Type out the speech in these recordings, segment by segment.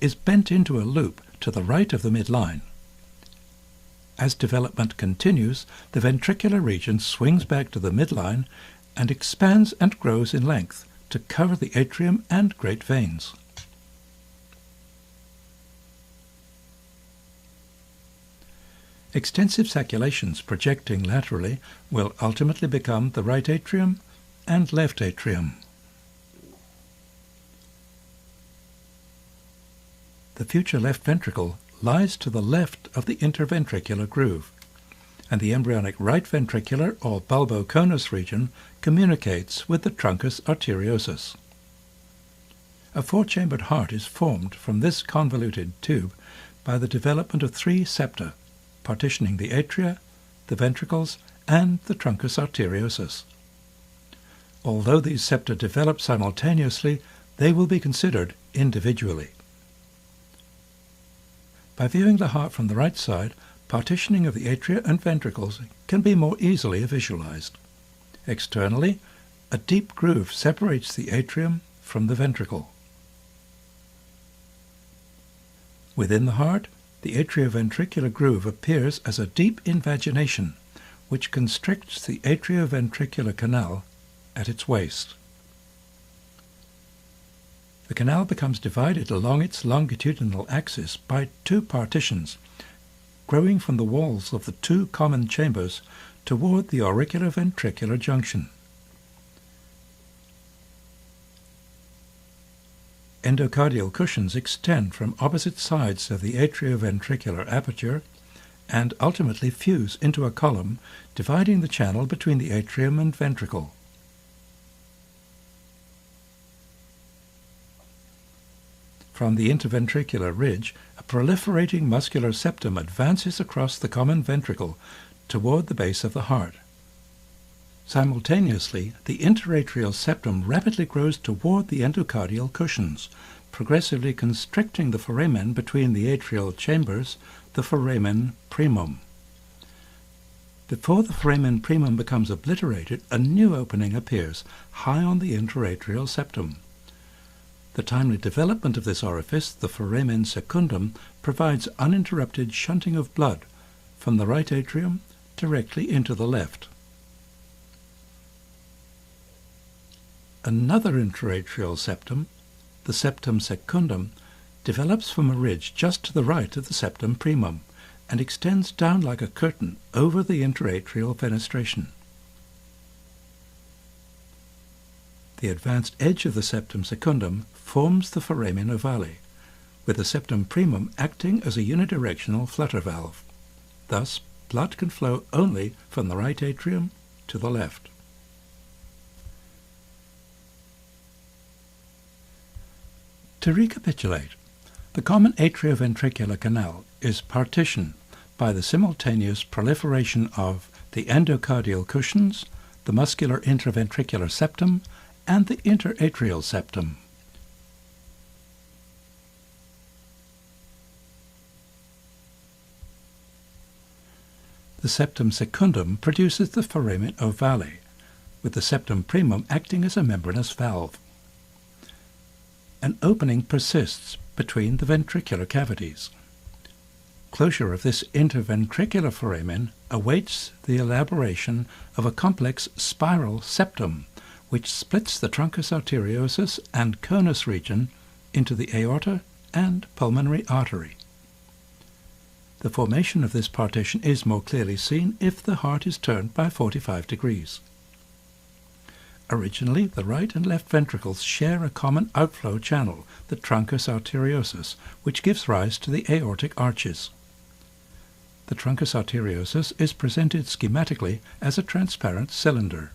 is bent into a loop to the right of the midline. As development continues, the ventricular region swings back to the midline and expands and grows in length to cover the atrium and great veins. Extensive sacculations projecting laterally will ultimately become the right atrium and left atrium. The future left ventricle lies to the left of the interventricular groove, and the embryonic right ventricular or bulboconus region communicates with the truncus arteriosus. A four-chambered heart is formed from this convoluted tube by the development of three septa, partitioning the atria, the ventricles, and the truncus arteriosus. Although these septa develop simultaneously, they will be considered individually. By viewing the heart from the right side, partitioning of the atria and ventricles can be more easily visualized. Externally, a deep groove separates the atrium from the ventricle. Within the heart, the atrioventricular groove appears as a deep invagination, which constricts the atrioventricular canal at its waist. The canal becomes divided along its longitudinal axis by two partitions, growing from the walls of the two common chambers toward the auricular-ventricular junction. Endocardial cushions extend from opposite sides of the atrioventricular aperture and ultimately fuse into a column dividing the channel between the atrium and ventricle. From the interventricular ridge, a proliferating muscular septum advances across the common ventricle toward the base of the heart. Simultaneously, the interatrial septum rapidly grows toward the endocardial cushions, progressively constricting the foramen between the atrial chambers, the foramen primum. Before the foramen primum becomes obliterated, a new opening appears high on the interatrial septum. The timely development of this orifice, the foramen secundum, provides uninterrupted shunting of blood from the right atrium directly into the left. Another interatrial septum, the septum secundum, develops from a ridge just to the right of the septum primum and extends down like a curtain over the interatrial fenestration. The advanced edge of the septum secundum forms the foramen ovale, with the septum primum acting as a unidirectional flutter valve. Thus, blood can flow only from the right atrium to the left. To recapitulate, the common atrioventricular canal is partitioned by the simultaneous proliferation of the endocardial cushions, the muscular interventricular septum, and the interatrial septum. The septum secundum produces the foramen ovale, with the septum primum acting as a membranous valve. An opening persists between the ventricular cavities. Closure of this interventricular foramen awaits the elaboration of a complex spiral septum, which splits the truncus arteriosus and conus region into the aorta and pulmonary artery. The formation of this partition is more clearly seen if the heart is turned by 45 degrees. Originally, the right and left ventricles share a common outflow channel, the truncus arteriosus, which gives rise to the aortic arches. The truncus arteriosus is presented schematically as a transparent cylinder.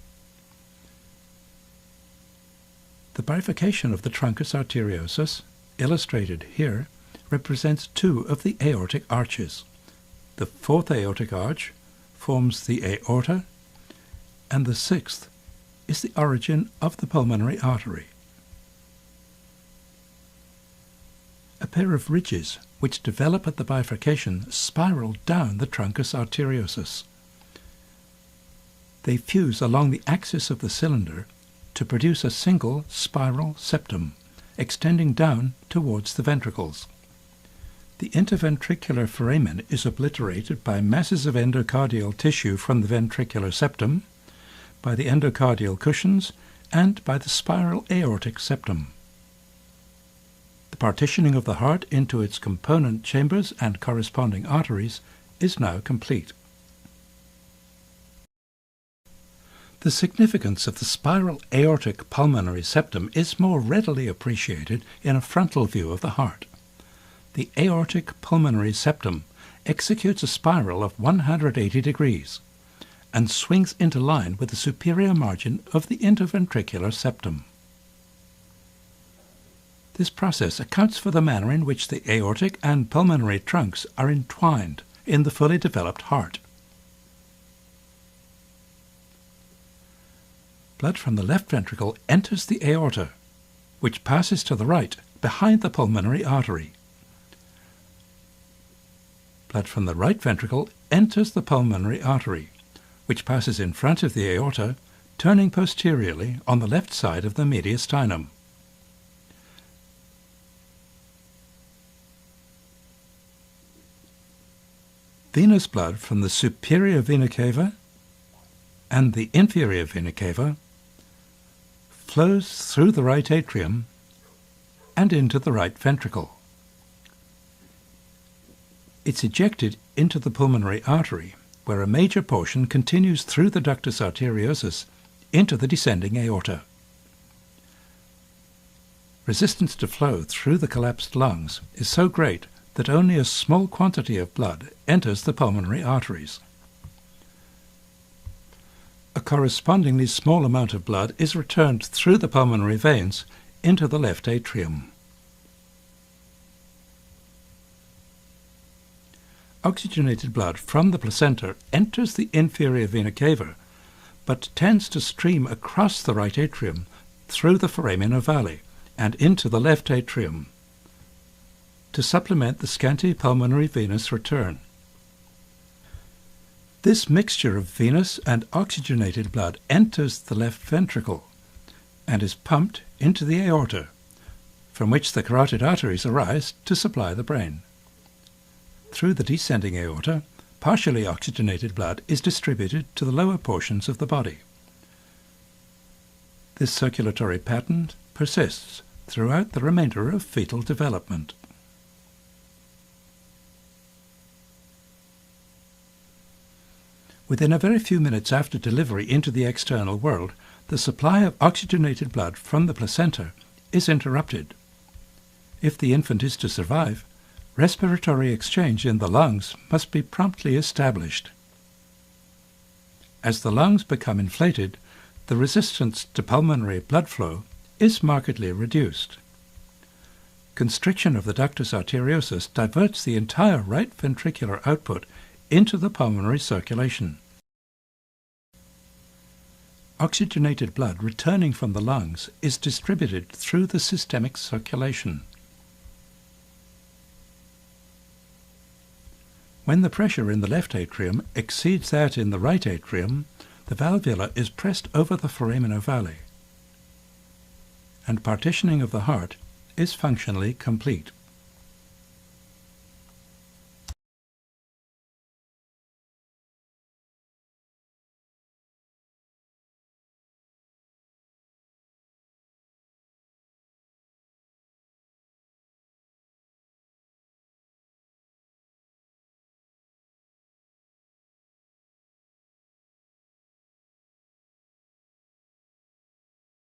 The bifurcation of the truncus arteriosus, illustrated here, represents two of the aortic arches. The fourth aortic arch forms the aorta, and the sixth is the origin of the pulmonary artery. A pair of ridges which develop at the bifurcation spiral down the truncus arteriosus. They fuse along the axis of the cylinder to produce a single spiral septum, extending down towards the ventricles. The interventricular foramen is obliterated by masses of endocardial tissue from the ventricular septum, by the endocardial cushions, and by the spiral aortic septum. The partitioning of the heart into its component chambers and corresponding arteries is now complete. The significance of the spiral aortic pulmonary septum is more readily appreciated in a frontal view of the heart. The aortic pulmonary septum executes a spiral of 180 degrees and swings into line with the superior margin of the interventricular septum. This process accounts for the manner in which the aortic and pulmonary trunks are entwined in the fully developed heart. Blood from the left ventricle enters the aorta, which passes to the right behind the pulmonary artery. Blood from the right ventricle enters the pulmonary artery, which passes in front of the aorta, turning posteriorly on the left side of the mediastinum. Venous blood from the superior vena cava and the inferior vena cava flows through the right atrium and into the right ventricle. It's ejected into the pulmonary artery, where a major portion continues through the ductus arteriosus into the descending aorta. Resistance to flow through the collapsed lungs is so great that only a small quantity of blood enters the pulmonary arteries. A correspondingly small amount of blood is returned through the pulmonary veins into the left atrium. Oxygenated blood from the placenta enters the inferior vena cava, but tends to stream across the right atrium through the foramen ovale and into the left atrium to supplement the scanty pulmonary venous return. This mixture of venous and oxygenated blood enters the left ventricle and is pumped into the aorta, from which the carotid arteries arise to supply the brain. Through the descending aorta, partially oxygenated blood is distributed to the lower portions of the body. This circulatory pattern persists throughout the remainder of fetal development. Within a very few minutes after delivery into the external world, the supply of oxygenated blood from the placenta is interrupted. If the infant is to survive, respiratory exchange in the lungs must be promptly established. As the lungs become inflated, the resistance to pulmonary blood flow is markedly reduced. Constriction of the ductus arteriosus diverts the entire right ventricular output into the pulmonary circulation. Oxygenated blood returning from the lungs is distributed through the systemic circulation. When the pressure in the left atrium exceeds that in the right atrium, the valvula is pressed over the foramen ovale, and partitioning of the heart is functionally complete.